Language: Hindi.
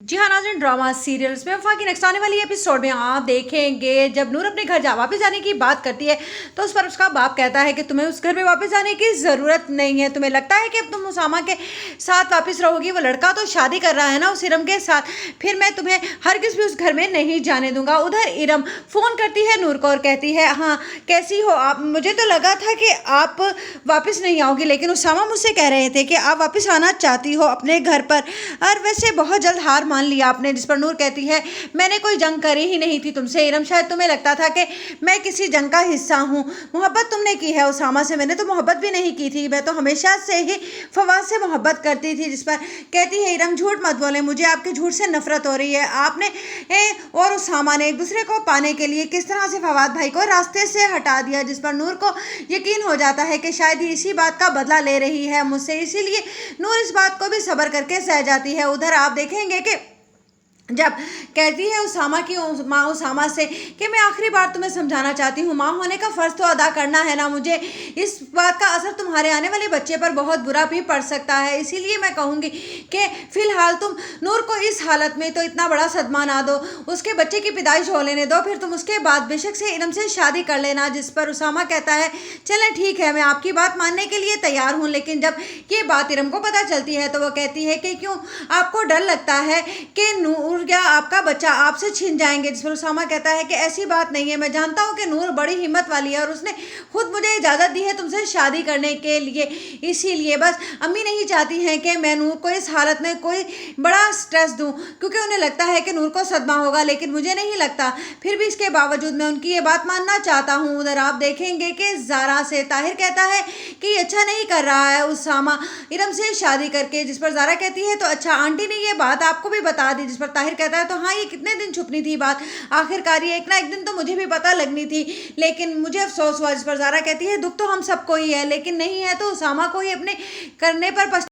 जी हाँ नाज़रीन, ड्रामा सीरियल्स में वफा की नेक्स्ट आने वाली एपिसोड में आप देखेंगे जब नूर अपने घर वापस जाने की बात करती है तो उस पर उसका बाप कहता है कि तुम्हें उस घर में वापस जाने की ज़रूरत नहीं है। तुम्हें लगता है कि अब तुम उसामा के साथ वापस रहोगी। वो लड़का तो शादी कर रहा है ना उस इरम के साथ, फिर मैं तुम्हें हरगिज़ भी उस घर में नहीं जाने दूंगा। उधर इरम फ़ोन करती है नूर को और कहती है, हाँ कैसी हो आप? मुझे तो लगा था कि आप वापस नहीं आओगी, लेकिन उसामा मुझसे कह रहे थे कि आप वापस आना चाहती हो अपने घर पर, और वैसे बहुत जल्द हार मान लिया आपने। जिस पर नूर कहती है, मैंने कोई जंग करी ही नहीं थी तुमसे इरम, शायद तुम्हें लगता था कि मैं किसी जंग का हिस्सा हूँ। मोहब्बत तुमने की है उसामा से, मैंने तो मोहब्बत भी नहीं की थी, मैं तो हमेशा से ही फवाद से मोहब्बत करती थी। जिस पर कहती है, इरम झूठ मत बोले, मुझे आपके झूठ से नफरत हो रही है। आपने और उसामा ने एक दूसरे को पाने के लिए किस तरह से फवाद भाई को रास्ते से हटा दिया। जिस पर नूर को यकीन हो जाता है कि शायद ही इसी बात का बदला ले रही है मुझसे, इसीलिए नूर इस बात को भी सब्र करके सह जाती है। उधर आप देखेंगे कि जब कहती है उसामा की माँ उसामा से कि मैं आखिरी बार तुम्हें समझाना चाहती हूँ, माँ होने का फ़र्ज़ तो अदा करना है ना मुझे। इस बात का असर तुम्हारे आने वाले बच्चे पर बहुत बुरा भी पड़ सकता है, इसीलिए मैं कहूँगी कि फ़िलहाल तुम नूर को इस हालत में तो इतना बड़ा सदमा ना दो, उसके बच्चे की पैदाइश हो लेने दो, फिर तुम उसके बाद बेशक से इरम से शादी कर लेना। जिस पर उसामा कहता है, चलें ठीक है, मैं आपकी बात मानने के लिए तैयार हूँ। लेकिन जब ये बात इरम को पता चलती है तो वो कहती है कि क्यों आपको डर लगता है कि नूर क्या आपका बच्चा आपसे छीन जाएंगे। जिस पर उसामा कहता है कि ऐसी बात नहीं है, मैं जानता हूँ कि नूर बड़ी हिम्मत वाली है और उसने खुद मुझे इजाज़त दी है तुमसे शादी करने के लिए, इसीलिए बस अम्मी नहीं चाहती हैं कि मैं नूर को इस हालत में कोई बड़ा स्ट्रेस दूँ, क्योंकि उन्हें लगता है कि नूर को सदमा होगा, लेकिन मुझे नहीं लगता। फिर भी इसके बावजूद मैं उनकी ये बात मानना चाहता हूँ। उधर आप देखेंगे कि ज़ारा से ताहिर कहता है कि अच्छा नहीं कर रहा है उसामा इरम से शादी करके। जिस पर ज़ारा कहती है, तो अच्छा आंटी ने ये बात आपको भी बता दी। जिस पर ताहिर कहता है, तो हाँ ये कितने दिन छुपनी थी बात, आखिरकार ये एक ना एक दिन तो मुझे भी पता लगनी थी, लेकिन मुझे अफसोस हुआ। जिस पर ज़ारा कहती है, दुख तो हम सबको ही है, लेकिन नहीं है तो उसामा को ही अपने करने पर